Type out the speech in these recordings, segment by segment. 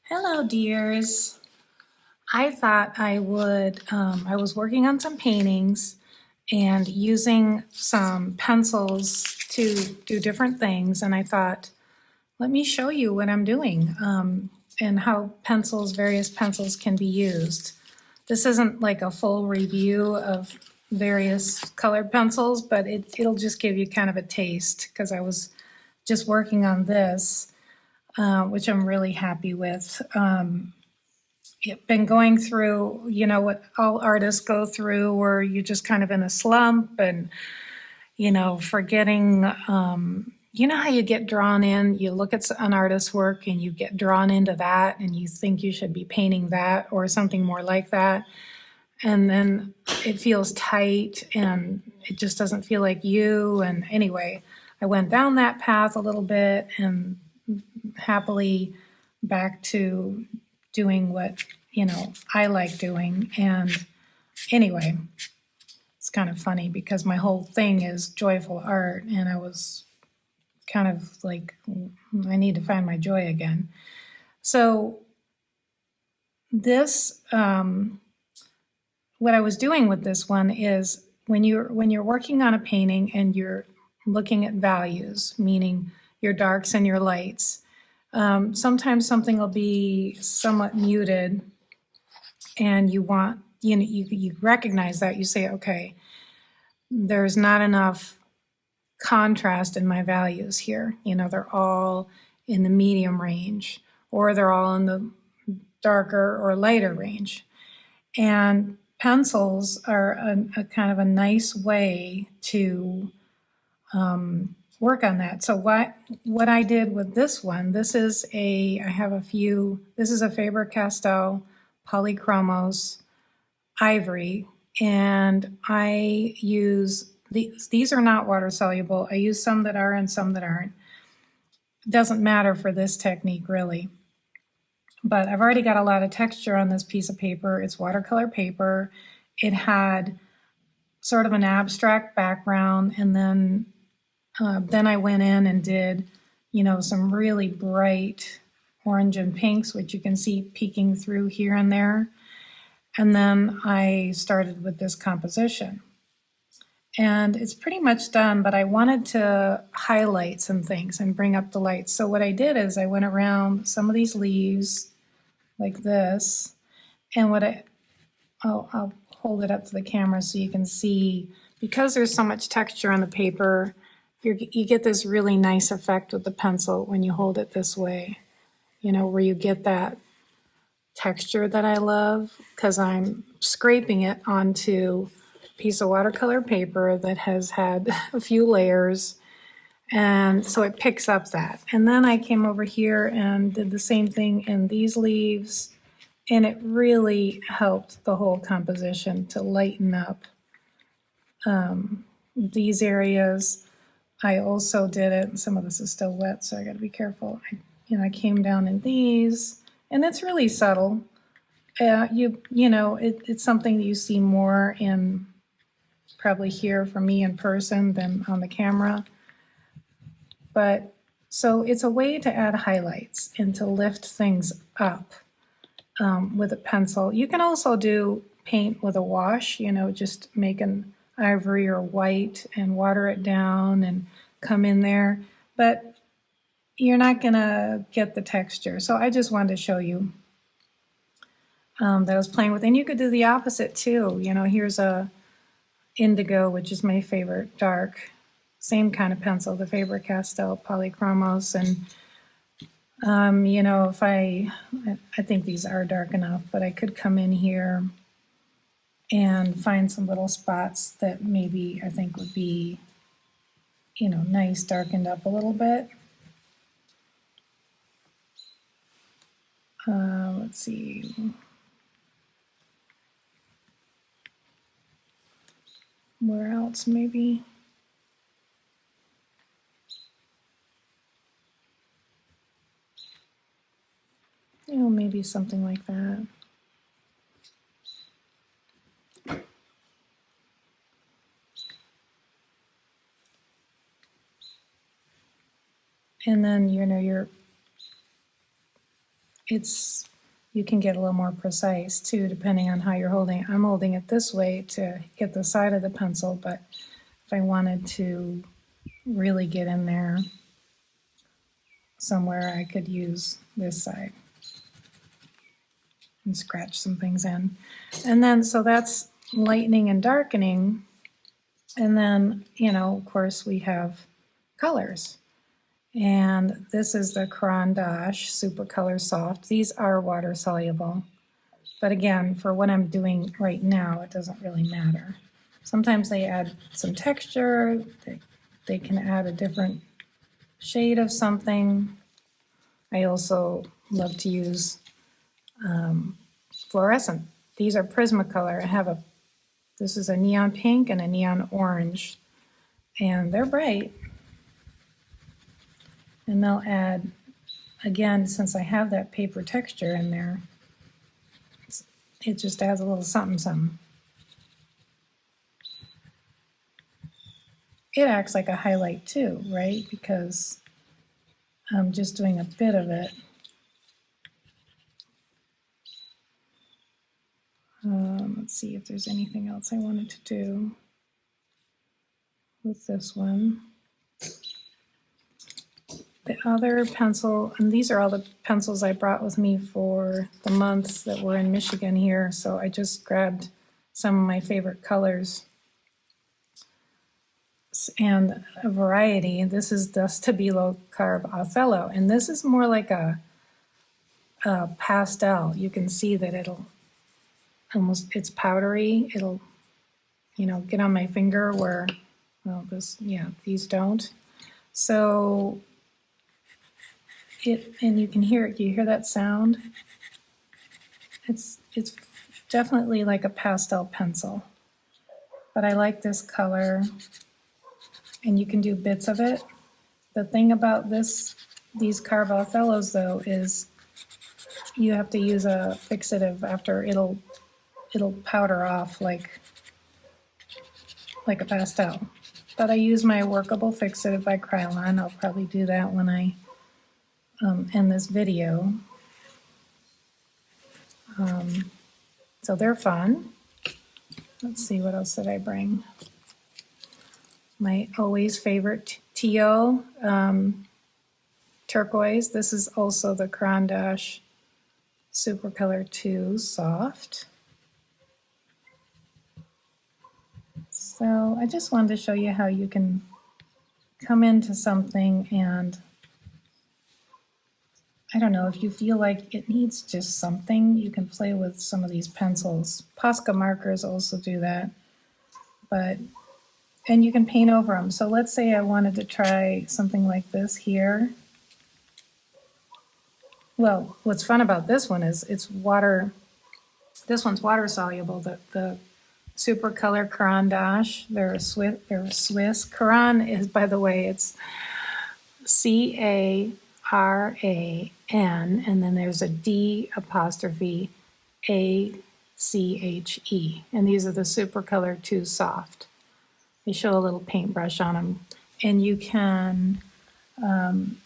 Hello, dears. I thought I was working on some paintings and using some pencils to do different things. And I thought, let me show you what I'm doing and how various pencils can be used. This isn't like a full review of various colored pencils, but it'll just give you kind of a taste because I was just working on this, which I'm really happy with. Been going through, what all artists go through, where you're just kind of in a slump and, forgetting, how you get drawn in, you look at an artist's work and you get drawn into that and you think you should be painting that or something more like that. And then it feels tight and it just doesn't feel like you. And anyway, I went down that path a little bit and happily back to doing what I like doing. And anyway, it's kind of funny because my whole thing is joyful art, and I was kind of like, I need to find my joy again. So this, what I was doing with this one is when you're working on a painting and you're looking at values, meaning your darks and your lights. Sometimes something will be somewhat muted and you recognize that. You say, okay, there's not enough contrast in my values here. They're all in the medium range, or they're all in the darker or lighter range. And pencils are a kind of a nice way to work on that. So what I did with this one, this is a Faber-Castell Polychromos ivory, and I use these are not water soluble. I use some that are and some that aren't. Doesn't matter for this technique really, but I've already got a lot of texture on this piece of paper. It's watercolor paper. It had sort of an abstract background, and then I went in and did, some really bright orange and pinks, which you can see peeking through here and there. And then I started with this composition. And it's pretty much done, but I wanted to highlight some things and bring up the lights. So what I did is I went around some of these leaves like this, and I'll hold it up to the camera so you can see, because there's so much texture on the paper, you get this really nice effect with the pencil when you hold it this way, where you get that texture that I love, because I'm scraping it onto a piece of watercolor paper that has had a few layers, and so it picks up that. And then I came over here and did the same thing in these leaves, and it really helped the whole composition to lighten up these areas. I also did it, some of this is still wet, so I got to be careful. I came down in these, and it's really subtle. It's something that you see more in probably here from me in person than on the camera. But so it's a way to add highlights and to lift things up with a pencil. You can also do paint with a wash, just make an ivory or white and water it down and come in there, but you're not gonna get the texture. So I just wanted to show you that I was playing with. And you could do the opposite too. Here's a indigo, which is my favorite dark, same kind of pencil, the Faber-Castell Polychromos. And if I think these are dark enough, but I could come in here and find some little spots that maybe I think would be, nice, darkened up a little bit. Let's see. Where else maybe? Maybe something like that. And then, you're it's, you can get a little more precise too, depending on how you're holding it. I'm holding it this way to get the side of the pencil, but if I wanted to really get in there somewhere, I could use this side and scratch some things in. And then, so that's lightening and darkening. And then, you know, of course, we have colors. And this is the Caran d'Ache Super Color Soft. These are water soluble. But again, for what I'm doing right now, it doesn't really matter. Sometimes they add some texture. They can add a different shade of something. I also love to use fluorescent. These are Prismacolor. I have this is a neon pink and a neon orange, and they're bright. And they'll add, again, since I have that paper texture in there, it just adds a little something, something. It acts like a highlight too, right? Because I'm just doing a bit of it. Let's see if there's anything else I wanted to do with this one. The other pencil, and these are all the pencils I brought with me for the months that we're in Michigan here, so I just grabbed some of my favorite colors and a variety. This is the Stabilo Carb Othello, and this is more like a pastel. You can see that it'll almost, it's powdery. It'll, you know, get on my finger where, well, this, yeah, these don't. So it, and you can hear it. Do you hear that sound? It's definitely like a pastel pencil, but I like this color, and you can do bits of it. The thing about these Carb Othellos though is you have to use a fixative after. It'll powder off like a pastel. But I use my workable fixative by Krylon. I'll probably do that when I end this video. So they're fun. Let's see, what else did I bring? My always favorite teal turquoise. This is also the Caran d'Ache Super Color 2 Soft. So I just wanted to show you how you can come into something and, I don't know, if you feel like it needs just something, you can play with some of these pencils. Posca markers also do that, and you can paint over them. So let's say I wanted to try something like this here. Well, what's fun about this one is it's water, this one's water soluble. The Super Color Caran d'Ache, they're Swiss. Caran is, by the way, it's CARAN, and then there's a D apostrophe ACHE, and these are the Super Color 2 Soft. They show a little paintbrush on them, and you can,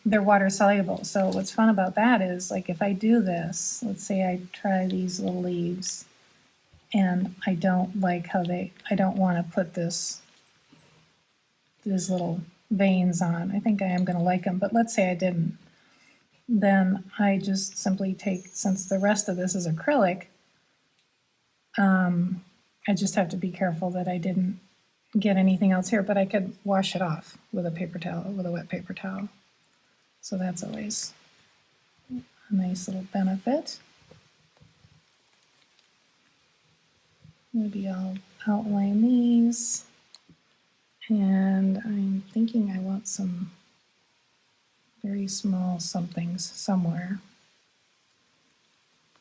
they're water soluble. So what's fun about that is, like, if I do this, let's say I try these little leaves, and I don't like how I don't want to put these little veins on. I think I am going to like them, but let's say I didn't. Then I just simply take, since the rest of this is acrylic, I just have to be careful that I didn't get anything else here, but I could wash it off with a paper towel, with a wet paper towel. So that's always a nice little benefit. Maybe I'll outline these, and I'm thinking I want some very small somethings somewhere.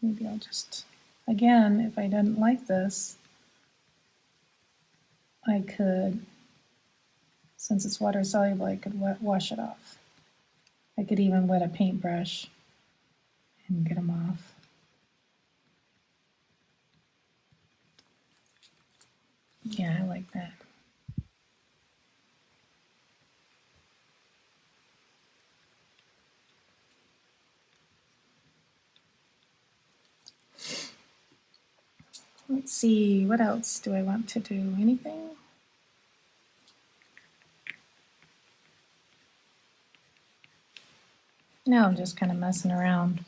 Maybe I'll just, again, if I didn't like this, I could, since it's water soluble, I could wash it off. I could even wet a paintbrush and get them off. Yeah, I like that. Let's see, what else do I want to do? Anything? No, I'm just kind of messing around.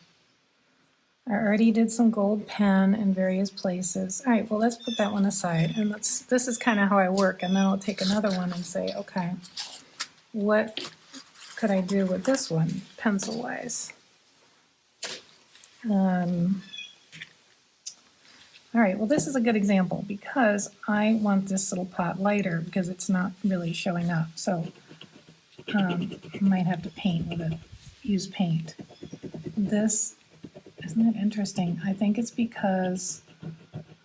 I already did some gold pen in various places. All right, well, let's put that one aside. And this is kind of how I work. And then I'll take another one and say, okay, what could I do with this one, pencil-wise? All right, well, this is a good example because I want this little pot lighter because it's not really showing up. So I might have to paint with it, use paint. This, isn't that interesting? I think it's because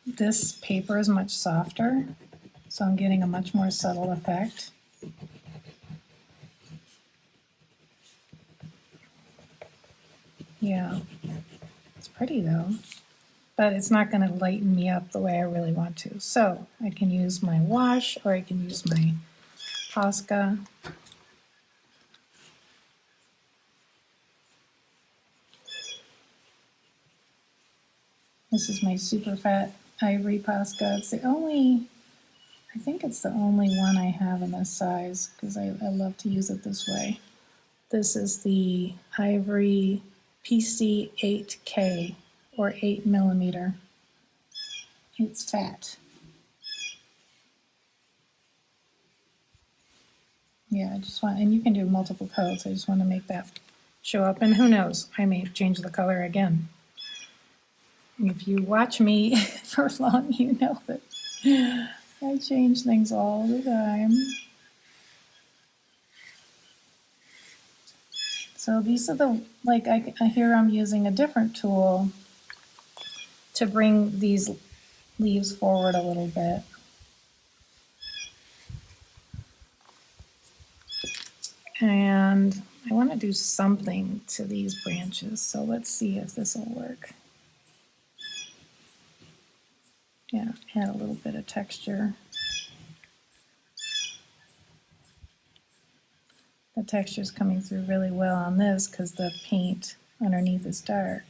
this paper is much softer, so I'm getting a much more subtle effect. Yeah, it's pretty though. But it's not going to lighten me up the way I really want to. So I can use my wash or I can use my Posca. This is my super fat ivory Posca. It's the only, I think it's the only one I have in this size because I love to use it this way. This is the ivory PC8K. Or 8mm. It's fat. Yeah, I just want, and you can do multiple coats. I just want to make that show up. And who knows, I may change the color again. If you watch me for long, you know that I change things all the time. So these are the, like here I'm using a different tool to bring these leaves forward a little bit. And I want to do something to these branches, so let's see if this will work. Yeah, add a little bit of texture. The texture is coming through really well on this because the paint underneath is dark.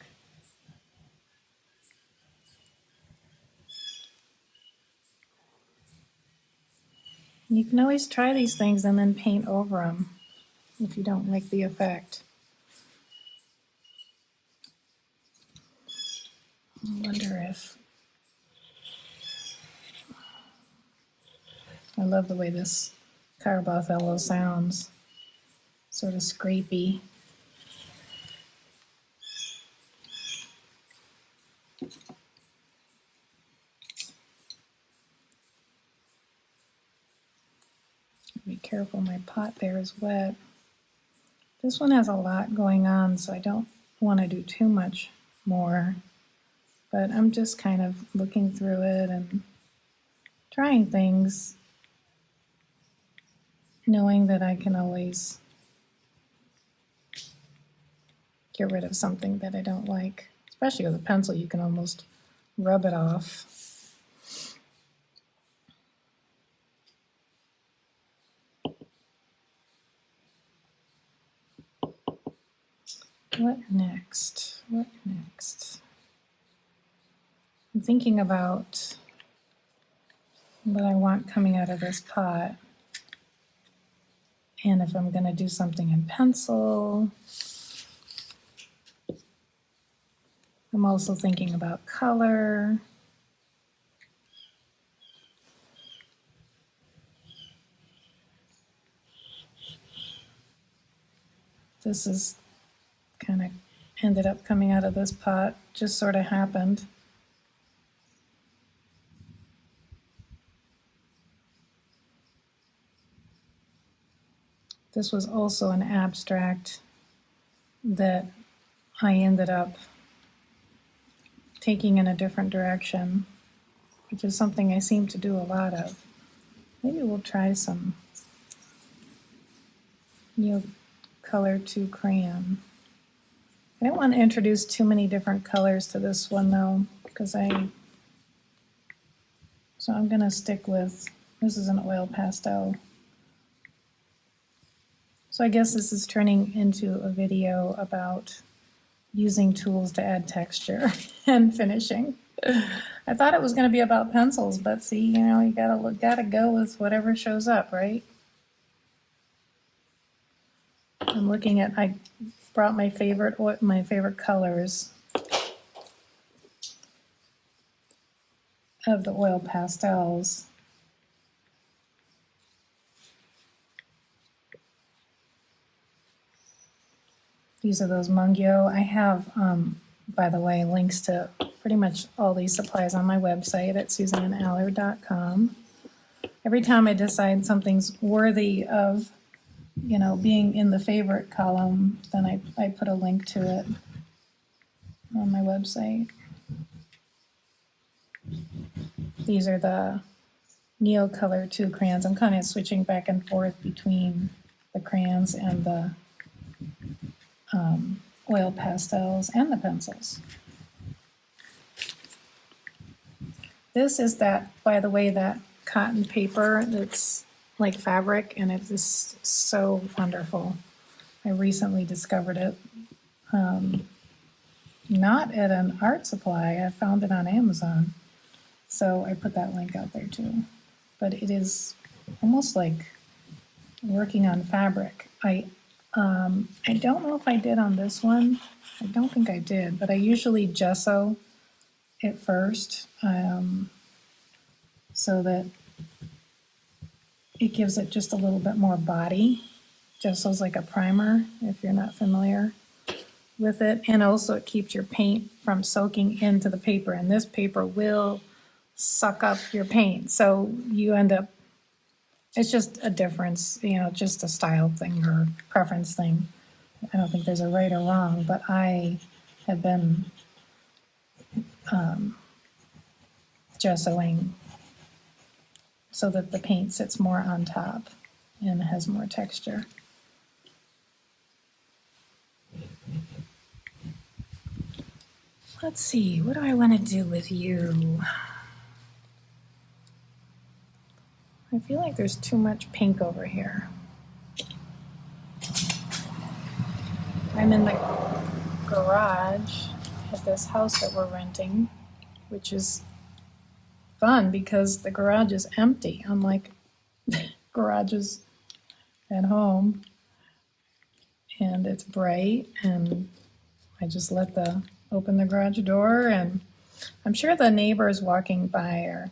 You can always try these things and then paint over them if you don't like the effect. I wonder if... I love the way this Carbothello sounds. Sort of scrapey. Be careful, my pot there is wet. This one has a lot going on, so I don't want to do too much more. But I'm just kind of looking through it and trying things, knowing that I can always get rid of something that I don't like. Especially with a pencil, you can almost rub it off. What next? What next? I'm thinking about what I want coming out of this pot. And if I'm going to do something in pencil. I'm also thinking about color. This is kind of ended up coming out of this pot, just sort of happened. This was also an abstract that I ended up taking in a different direction, which is something I seem to do a lot of. Maybe we'll try some color 2 crayon. I don't want to introduce too many different colors to this one though, because so I'm going to stick with, this is an oil pastel. So I guess this is turning into a video about using tools to add texture and finishing. I thought it was going to be about pencils, but see, you know, you gotta go with whatever shows up, right? I'm looking at, I brought my favorite colors of the oil pastels. These are those Mungyo. I have, by the way, links to pretty much all these supplies on my website at SuzanneAllard.com. Every time I decide something's worthy of, you know, being in the favorite column, then I put a link to it on my website. These are the Neocolor 2 crayons. I'm kind of switching back and forth between the crayons and the oil pastels and the pencils. This is that, by the way, that cotton paper that's like fabric, and it is so wonderful. I recently discovered it. Not at an art supply. I found it on Amazon. So I put that link out there too. But it is almost like working on fabric. I don't know if I did on this one. I don't think I did, but I usually gesso it first, so that it gives it just a little bit more body. Gesso's like a primer, if you're not familiar with it. And also it keeps your paint from soaking into the paper, and this paper will suck up your paint. So you end up, it's just a difference, you know, just a style thing or preference thing. I don't think there's a right or wrong, but I have been gessoing so that the paint sits more on top and has more texture. Let's see, what do I want to do with you? I feel like there's too much pink over here. I'm in the garage at this house that we're renting, which is fun because the garage is empty, unlike garages at home. And it's bright, and I just open the garage door, and I'm sure the neighbors walking by are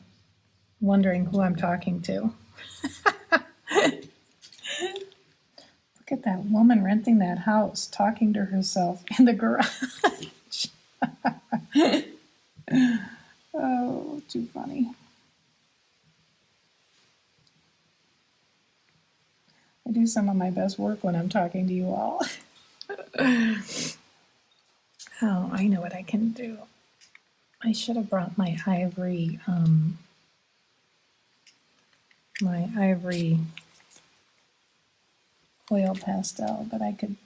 wondering who I'm talking to. Look at that woman renting that house, talking to herself in the garage. Oh, too funny. I do some of my best work when I'm talking to you all. Oh, I know what I can do. I should have brought my ivory oil pastel, but I could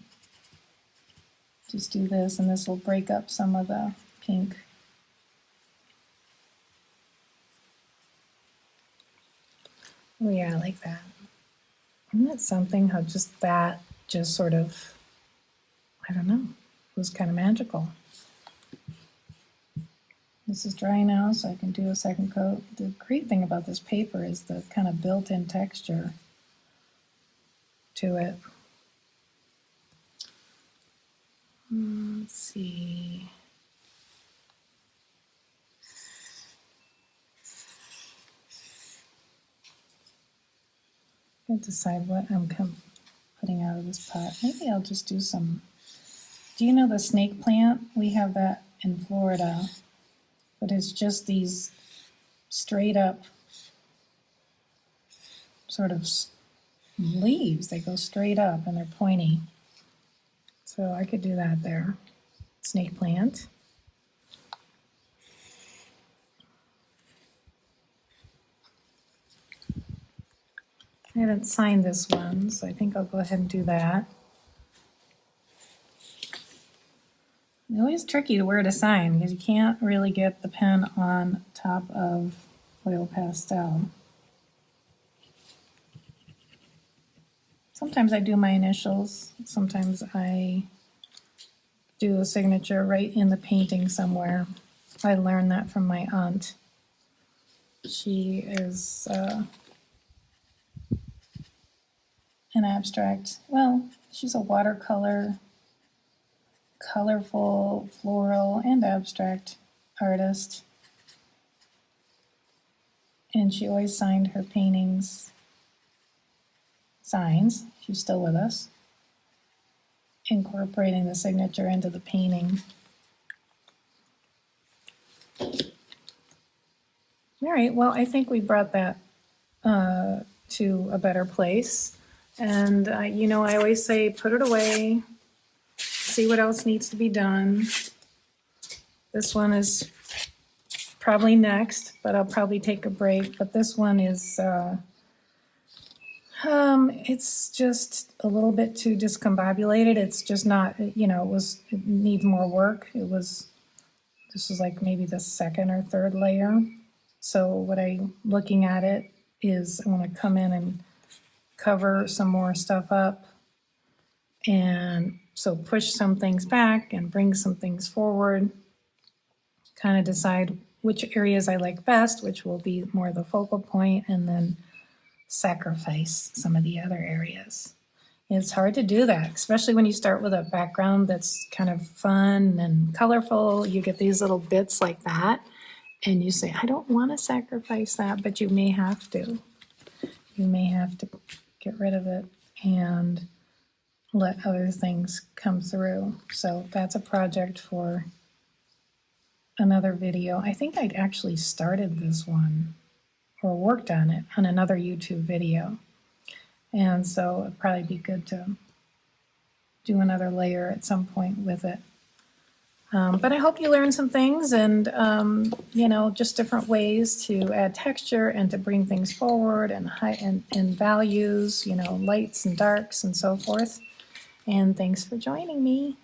just do this, and this will break up some of the pink. Oh yeah, I like that. Isn't that something how just sort of, I don't know, it was kind of magical. This is dry now, so I can do a second coat. The great thing about this paper is the kind of built-in texture to it. Let's see. I can't decide what I'm putting out of this pot. Maybe I'll just do some. Do you know the snake plant? We have that in Florida, but it's just these straight up sort of leaves. They go straight up and they're pointy. So I could do that there. Snake plant. I haven't signed this one, so I think I'll go ahead and do that. It's always tricky to where to sign because you can't really get the pen on top of oil pastel. Sometimes I do my initials. Sometimes I do a signature right in the painting somewhere. I learned that from my aunt. She is an abstract, well, she's a watercolor, colorful, floral, and abstract artist. And she always signed her paintings, signs, she's still with us, incorporating the signature into the painting. All right, well, I think we brought that to a better place. And, you know, I always say, put it away, see what else needs to be done. This one is probably next, but I'll probably take a break. But this one is, it's just a little bit too discombobulated. It's just not, you know, it needs more work. This is like maybe the second or third layer. So what I'm looking at it is I want to come in and cover some more stuff up. And so push some things back and bring some things forward. Kind of decide which areas I like best, which will be more the focal point, and then sacrifice some of the other areas. It's hard to do that, especially when you start with a background that's kind of fun and colorful. You get these little bits like that, and you say, I don't want to sacrifice that, but you may have to. You may have to get rid of it and let other things come through. So that's a project for another video. I think I'd actually started this one or worked on it on another YouTube video. And so it'd probably be good to do another layer at some point with it. But I hope you learned some things and, you know, just different ways to add texture and to bring things forward and values, you know, lights and darks and so forth. And thanks for joining me.